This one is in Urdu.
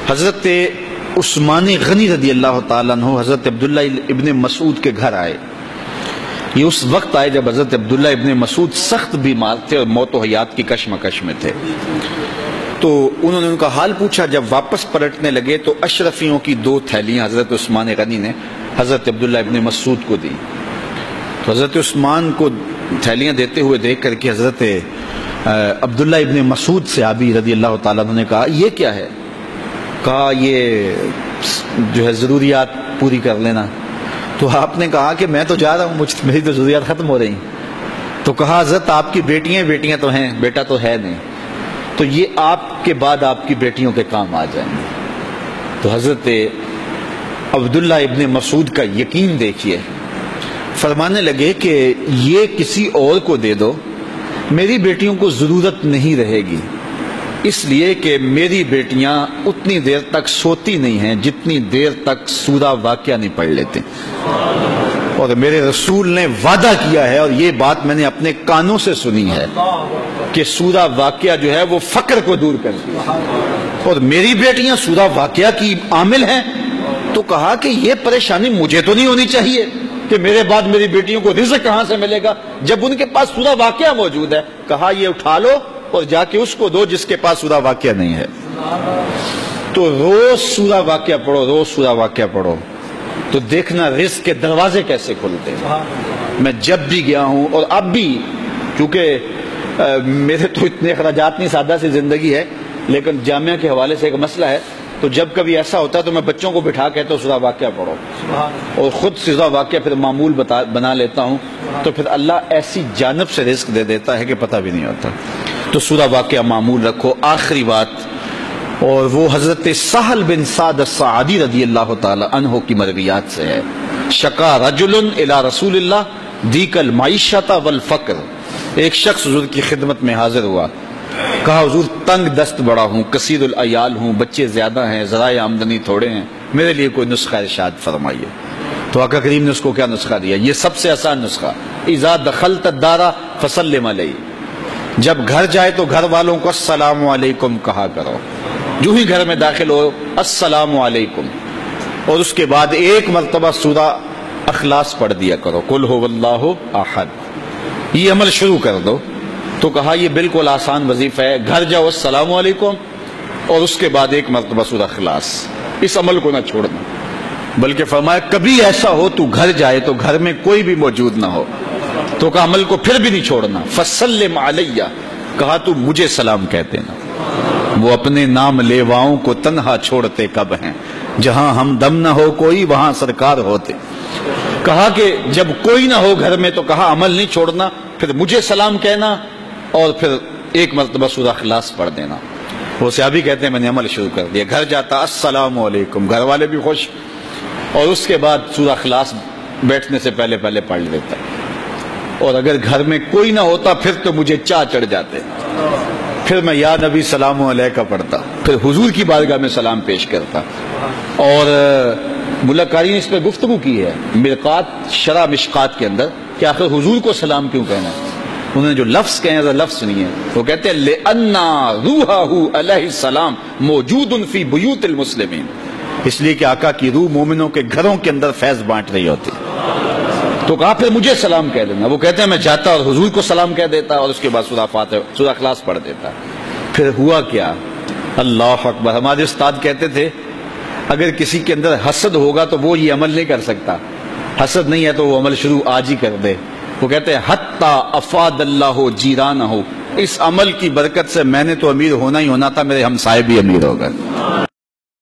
حضرت عثمان غنی رضی اللہ تعالیٰ عنہ حضرت عبداللہ ابن مسعود کے گھر آئے. یہ اس وقت آئے جب حضرت عبداللہ ابن مسعود سخت بیمار تھے اور موت و حیات کی کشمکش میں تھے. تو انہوں نے ان کا حال پوچھا. جب واپس پلٹنے لگے تو اشرفیوں کی 2 تھیلیاں حضرت عثمان غنی نے حضرت عبداللہ ابن مسعود کو دی. تو حضرت عثمان کو تھیلیاں دیتے ہوئے دیکھ کر کے حضرت عبداللہ ابن مسعود صحابی رضی اللہ تعالیٰ عنہ نے کہا یہ کیا ہے؟ کہا یہ جو ہے ضروریات پوری کر لینا. تو آپ نے کہا کہ میں تو جا رہا ہوں, میری تو ضروریات ختم ہو رہی ہیں. تو کہا حضرت آپ کی بیٹیاں تو ہیں, بیٹا تو ہے نہیں, تو یہ آپ کے بعد آپ کی بیٹیوں کے کام آ جائیں گے. تو حضرت عبداللہ ابن مسعود کا یقین دیکھیے, فرمانے لگے کہ یہ کسی اور کو دے دو, میری بیٹیوں کو ضرورت نہیں رہے گی, اس لیے کہ میری بیٹیاں اتنی دیر تک سوتی نہیں ہیں جتنی دیر تک سورہ واقعہ نہیں پڑھ لیتے. اور میرے رسول نے وعدہ کیا ہے, اور یہ بات میں نے اپنے کانوں سے سنی ہے, کہ سورہ واقعہ جو ہے وہ فقر کو دور کرتی ہے, اور میری بیٹیاں سورہ واقعہ کی عامل ہیں. تو کہا کہ یہ پریشانی مجھے تو نہیں ہونی چاہیے کہ میرے بعد میری بیٹیوں کو رزق کہاں سے ملے گا جب ان کے پاس سورہ واقعہ موجود ہے. کہا یہ اٹھا لو اور جا کے اس کو دو جس کے پاس سورہ واقعہ نہیں ہے. تو روز سورہ واقعہ پڑھو, روز سورہ واقعہ پڑھو, تو دیکھنا رزق کے دروازے کیسے کھلتے ہیں. میں جب بھی گیا ہوں اور اب بھی, کیونکہ میرے تو اتنے اخراجات نہیں, سادہ سی زندگی ہے, لیکن جامعہ کے حوالے سے ایک مسئلہ ہے, تو جب کبھی ایسا ہوتا ہے تو میں بچوں کو بٹھا کہتا ہوں سورہ واقعہ پڑھو, اور خود سورہ واقعہ پھر معمول بنا لیتا ہوں, تو پھر اللہ ایسی جانب سے رزق دے دیتا ہے کہ پتہ بھی نہیں ہوتا. تو سورہ واقعہ معمول رکھو. آخری بات, اور وہ حضرت سہل بن سعد الساعدی رضی اللہ تعالی عنہ کی مرویات سے ہے. شکا رجل الی رسول اللہ دیک المعیشۃ والفقر. ایک شخص حضور کی خدمت میں حاضر ہوا, کہا حضور تنگ دست بڑا ہوں, کثیر العیال ہوں, بچے زیادہ ہیں, ذرائع آمدنی تھوڑے ہیں, میرے لیے کوئی نسخہ ارشاد فرمائیے. تو آقا کریم نے اس کو کیا نسخہ دیا؟ یہ سب سے آسان نسخہ, اذا دخلت الدار فسلم علیہ. جب گھر جائے تو گھر والوں کو السلام علیکم کہا کرو, جو ہی گھر میں داخل ہو السلام علیکم, اور اس کے بعد ایک مرتبہ سورہ اخلاص پڑھ دیا کرو, قل هو اللہ احد. یہ عمل شروع کر دو. تو کہا یہ بالکل آسان وظیفہ ہے, گھر جاؤ السلام علیکم اور اس کے بعد ایک مرتبہ سورہ اخلاص. اس عمل کو نہ چھوڑنا, بلکہ فرمایا کبھی ایسا ہو تو گھر جائے تو گھر میں کوئی بھی موجود نہ ہو, تو کہا عمل کو پھر بھی نہیں چھوڑنا. فسلم علیہ, کہا تو مجھے سلام کہتے نا. وہ اپنے نام لیواؤں کو تنہا چھوڑتے کب ہیں, جہاں ہم دم نہ ہو کوئی وہاں سرکار ہوتے. کہا کہ جب کوئی نہ ہو گھر میں تو کہا عمل نہیں چھوڑنا, پھر مجھے سلام کہنا اور پھر ایک مرتبہ سورہ اخلاص پڑھ دینا. وہ صحابی کہتے ہیں میں نے عمل شروع کر دیا, گھر جاتا السلام علیکم, گھر والے بھی خوش, اور اس کے بعد سورہ اخلاص بیٹھنے سے پہلے پڑھ لیتا. اور اگر گھر میں کوئی نہ ہوتا پھر تو مجھے چاہ چڑھ جاتے, پھر میں یا نبی سلام علیکہ پڑھتا, پھر حضور کی بارگاہ میں سلام پیش کرتا. اور ملکاری نے اس پہ گفتگو کی ہے مرقات شرح مشکات کے اندر کہ آخر حضور کو سلام کیوں کہنا ہے. انہوں نے جو لفظ کہے ہیں لفظ سنیے, وہ کہتے ہیں لِأَنَّا رُوحَهُ علیہ السلام موجود فی بیوت المسلمین, اس لیے کہ آقا کی روح مومنوں کے گھروں کے اندر فیض بانٹ رہی ہوتی. تو کہا پھر مجھے سلام کہہ دینا. وہ کہتے ہیں میں جاتا اور حضور کو سلام کہہ دیتا اور اس کے بعد سورہ اخلاص پڑھ دیتا. پھر ہوا کیا, اللہ اکبر. ہمارے استاد کہتے تھے اگر کسی کے اندر حسد ہوگا تو وہ یہ عمل نہیں کر سکتا, حسد نہیں ہے تو وہ عمل شروع آج ہی کر دے. وہ کہتے ہیں حتی افاد اللہ جیرانہ, اس عمل کی برکت سے میں نے تو امیر ہونا ہی ہونا تھا, میرے ہمسائے بھی امیر ہو گئے.